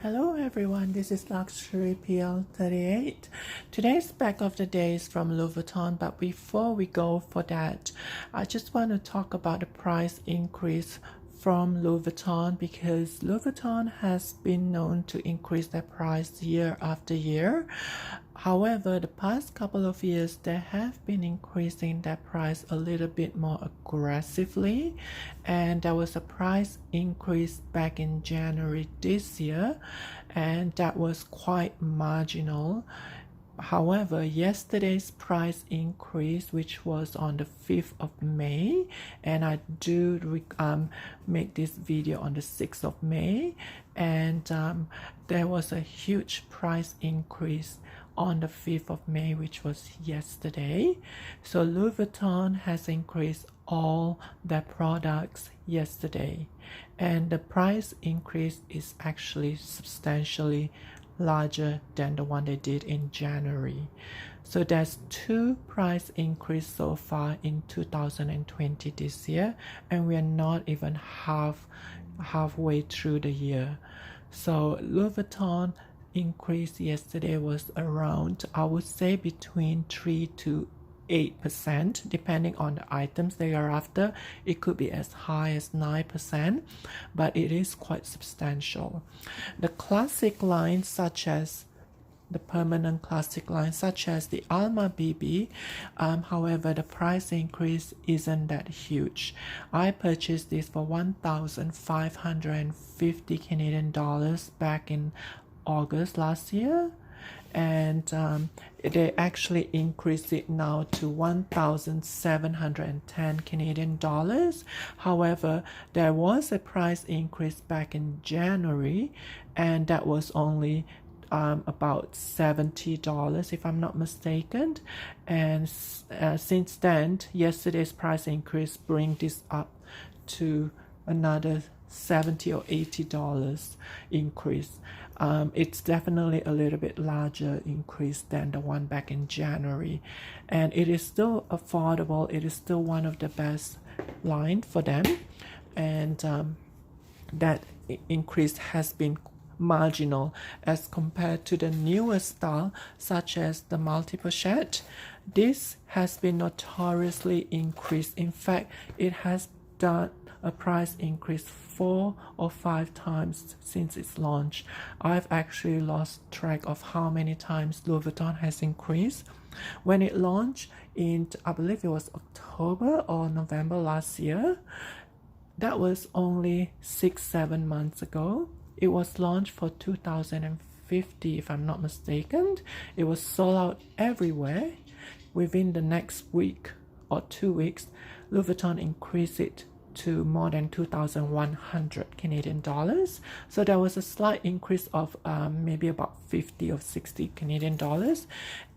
Hello everyone, this is Luxury PL38. Today's bag of the day is from Louis Vuitton, but before we go for that, I just want to talk about the price increase from Louis Vuitton because Louis Vuitton has been known to increase their price year after year. However, the past couple of years, they have been increasing their price a little bit more aggressively, and there was a price increase back in January this year, and that was quite marginal. However, yesterday's price increase, which was on the 5th of May, and I do make this video on the 6th of May, and there was a huge price increase on the 5th of May, which was yesterday. So Louis Vuitton has increased all their products yesterday, and the price increase is actually substantially larger than the one they did in January. So there's two price increase so far in 2020 this year, and we are not even halfway through the year. So Louis Vuitton increase yesterday was around, I would say, between 3 to 8%, depending on the items they are after. It could be as high as 9%, but it is quite substantial. The classic lines, such as the permanent classic line, such as the Alma BB, however, the price increase isn't that huge. I purchased this for 1,550 Canadian dollars back in August last year, and they actually increased it now to 1,710 Canadian dollars. However, there was a price increase back in January, and that was only about $70 if I'm not mistaken, and since then yesterday's price increase bring this up to another $70 or $80 increase. It's definitely a little bit larger increase than the one back in January, and it is still affordable. It is still one of the best line for them, and that increase has been marginal as compared to the newer style, such as the multi-pochette. This has been notoriously increased. In fact, it has done a price increase 4 or 5 times since its launch. I've actually lost track of how many times Louis Vuitton has increased. When it launched in, I believe it was October or November last year, that was only 6-7 months ago. It was launched for 2,050 if I'm not mistaken. It was sold out everywhere. Within the next week or 2 weeks, Louis Vuitton increased it to more than 2,100 Canadian dollars. So there was a slight increase of maybe about 50 or 60 Canadian dollars.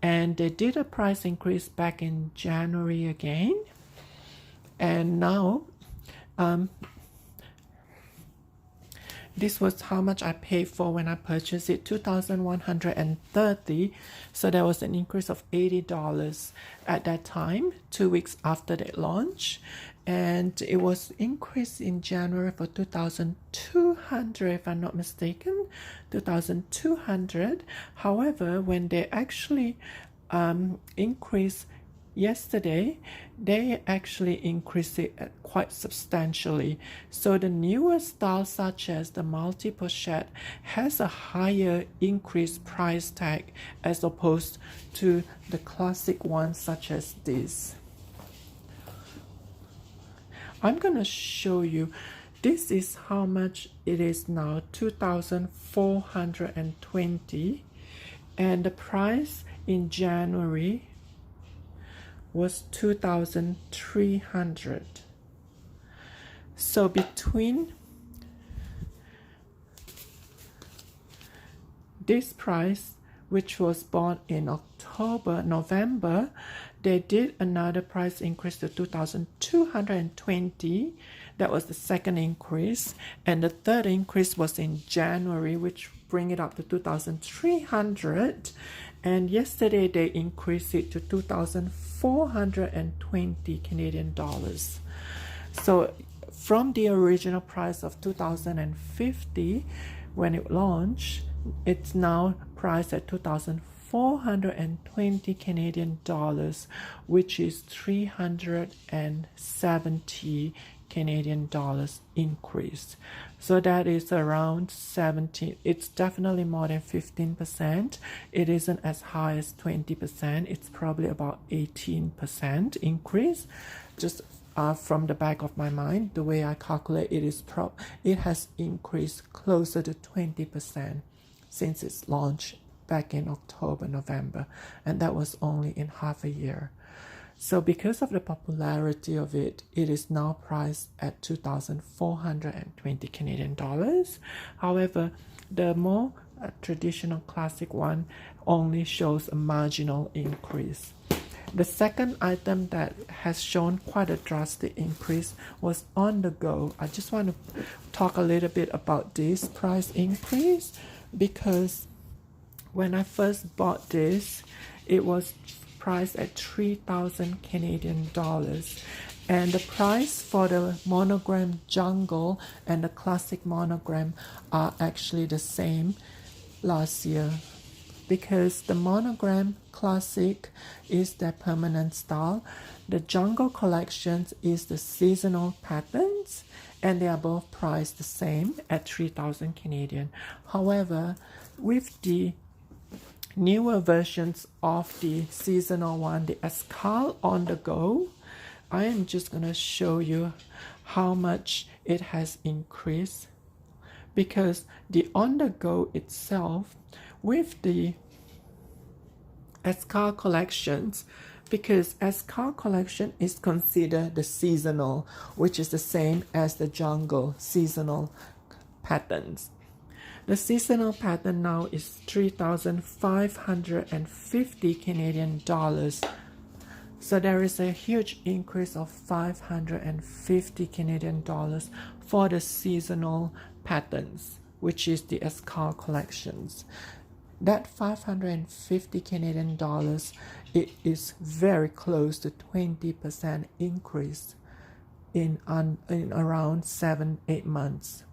And they did a price increase back in January again. And now, this was how much I paid for when I purchased it, 2,130. So there was an increase of $80 at that time, 2 weeks after the launch. And it was increased in January for 2,200 if I'm not mistaken, 2,200. However, when they actually increased yesterday, they actually increased it quite substantially. So the newer style, such as the multi-pochette, has a higher increased price tag as opposed to the classic ones such as this. I'm gonna show you. This is how much it is now, 2,420, and the price in January was 2,300. So between this price, which was bought in November, they did another price increase to 2,220. That was the second increase, and the third increase was in January, which bring it up to 2,300. And yesterday they increased it to 2,420 Canadian dollars. So from the original price of 2,050, when it launched, it's now priced at 2,420 Canadian dollars, which is 370 Canadian dollars increase. So that is around 17. It's definitely more than 15%. It isn't as high as 20%. It's probably about 18% increase. Just from the back of my mind, the way I calculate it is it has increased closer to 20% since its launch back in October, November, and that was only in half a year. So because of the popularity of it, it is now priced at 2,420 Canadian dollars. However, the more traditional classic one only shows a marginal increase. The second item that has shown quite a drastic increase was on the go. I just want to talk a little bit about this price increase, because when I first bought this, it was priced at 3,000 Canadian dollars, and the price for the monogram jungle and the classic monogram are actually the same last year, because the monogram classic is their permanent style, the jungle collections is the seasonal patterns, and they are both priced the same at 3,000 Canadian. However, with the newer versions of the seasonal one, the Escale on the go, I am just going to show you how much it has increased, because the on the go itself with the Escale collections, because Escale collection is considered the seasonal, which is the same as the jungle seasonal patterns. The seasonal pattern now is 3,550 Canadian dollars. So there is a huge increase of 550 Canadian dollars for the seasonal patterns, which is the Escale collections. That 550 Canadian dollars, it is very close to 20% increase in around 7-8 months.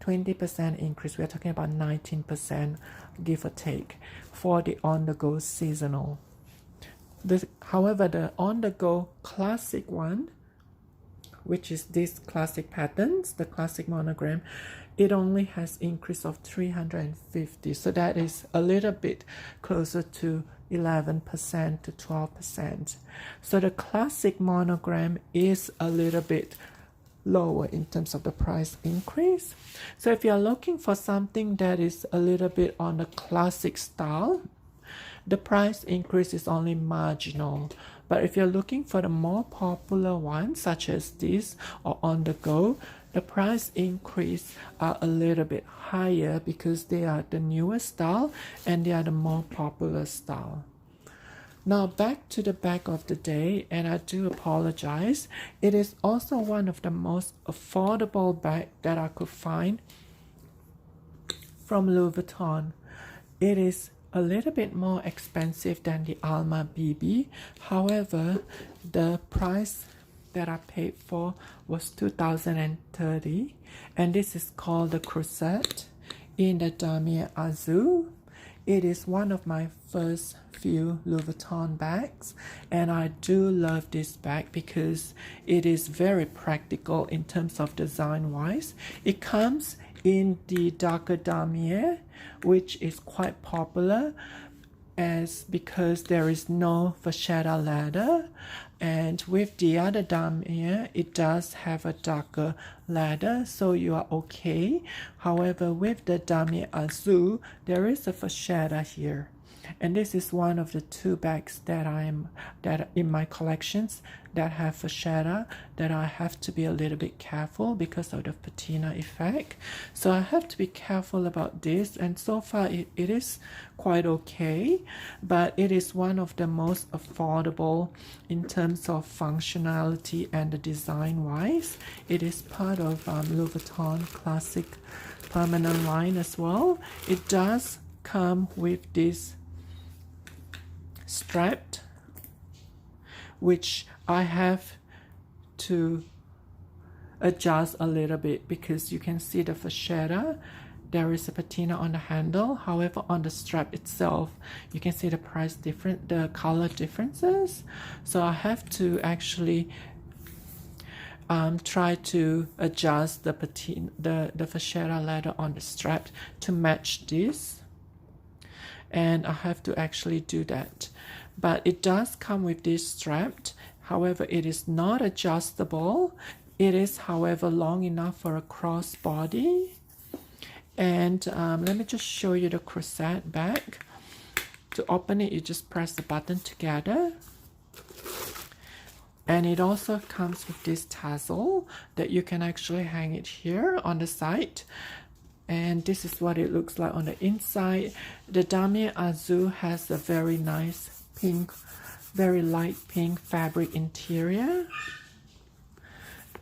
20% increase, we're talking about 19%, give or take, for the on-the-go seasonal. However, the on-the-go classic one, which is this classic patterns, the classic monogram, it only has increase of 350. So that is a little bit closer to 11% to 12%. So the classic monogram is a little bit lower in terms of the price increase. So if you're looking for something that is a little bit on the classic style, the price increase is only marginal. But if you're looking for the more popular ones, such as this or on the go, the price increase are a little bit higher because they are the newer style and they are the more popular style. Now back to the bag of the day, and I do apologize. It is also one of the most affordable bags that I could find from Louis Vuitton. It is a little bit more expensive than the Alma BB. However, the price that I paid for was 2,030, and this is called the Croisette in the Damier Azur. It is one of my first few Louis Vuitton bags, and I do love this bag because it is very practical in terms of design wise. It comes in the darker damier, which is quite popular because there is no vachetta leather, and with the other damier it does have a darker leather, so you are okay. However, with the Damier Azur, there is a vachetta here, and this is one of the two bags that in my collections that have vachetta, that I have to be a little bit careful because of the patina effect. So I have to be careful about this, and so far it is quite okay, but it is one of the most affordable in terms of functionality and the design wise. It is part of Louis Vuitton classic permanent line as well. It does come with this strap, which I have to adjust a little bit because you can see the vachetta there is a patina on the handle. However, on the strap itself, you can see the the color differences. So I have to actually try to adjust the patina, the fascetta leather on the strap to match this, and I have to actually do that. But it does come with this strap. However, it is not adjustable. It is, however, long enough for a crossbody. And let me just show you the Croisette bag. To open it, you just press the button together. And it also comes with this tassel that you can actually hang it here on the side. And this is what it looks like on the inside. The Damier Azur has a very nice pink, very light pink fabric interior.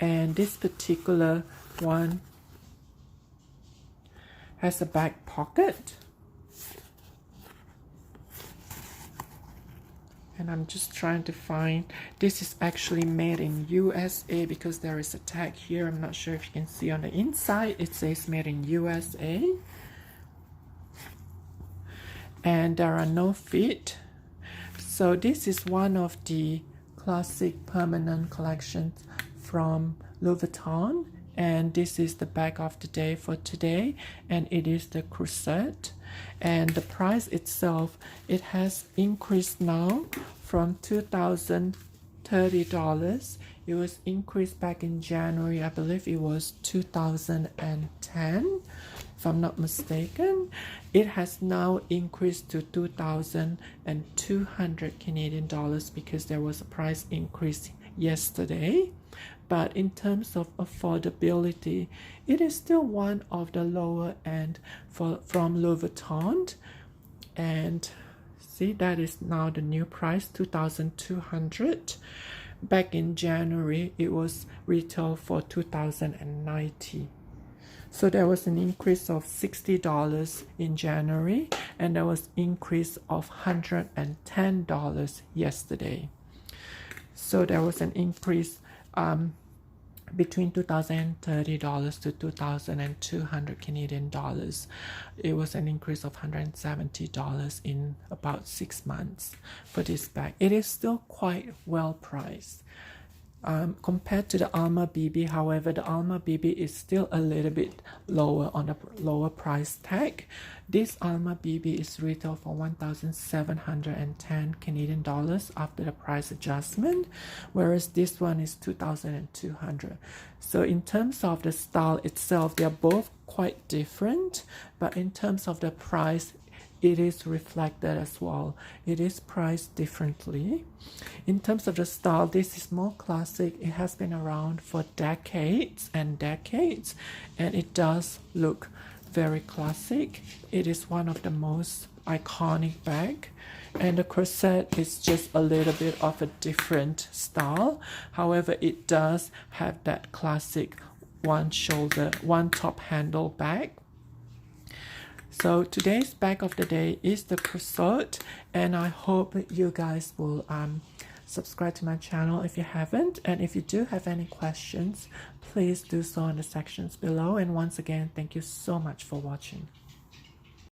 And this particular one has a back pocket. And I'm just trying to find, this is actually made in USA because there is a tag here. I'm not sure if you can see on the inside, it says made in USA. And there are no feet. So this is one of the classic permanent collections from Louis Vuitton. And this is the bag of the day for today, and it is the Croisette. And the price itself, it has increased now from $2,030. It was increased back in January. I believe it was 2010, if I'm not mistaken. It has now increased to 2,200 Canadian dollars because there was a price increase yesterday. But in terms of affordability, it is still one of the lower end from Louis Vuitton. And see, that is now the new price, 2,200. Back in January, it was retail for 2,090. So there was an increase of $60 in January, and there was increase of $110 yesterday. So there was an increase between $2,030 to 2,200 Canadian dollars. It was an increase of $170 in about 6 months for this bag. It is still quite well priced. Compared to the Alma BB, however, the Alma BB is still a little bit lower on the lower price tag. This Alma BB is retail for 1,710 Canadian dollars after the price adjustment, whereas this one is 2,200. So in terms of the style itself, they are both quite different, but in terms of the price, it is reflected as well. It is priced differently. In terms of the style, this is more classic. It has been around for decades and decades, and it does look very classic. It is one of the most iconic bag, and the Croisette is just a little bit of a different style. However, it does have that classic one top handle bag. So today's bag of the day is the Croisette, and I hope you guys will subscribe to my channel if you haven't, and if you do have any questions, please do so in the sections below. And once again, thank you so much for watching.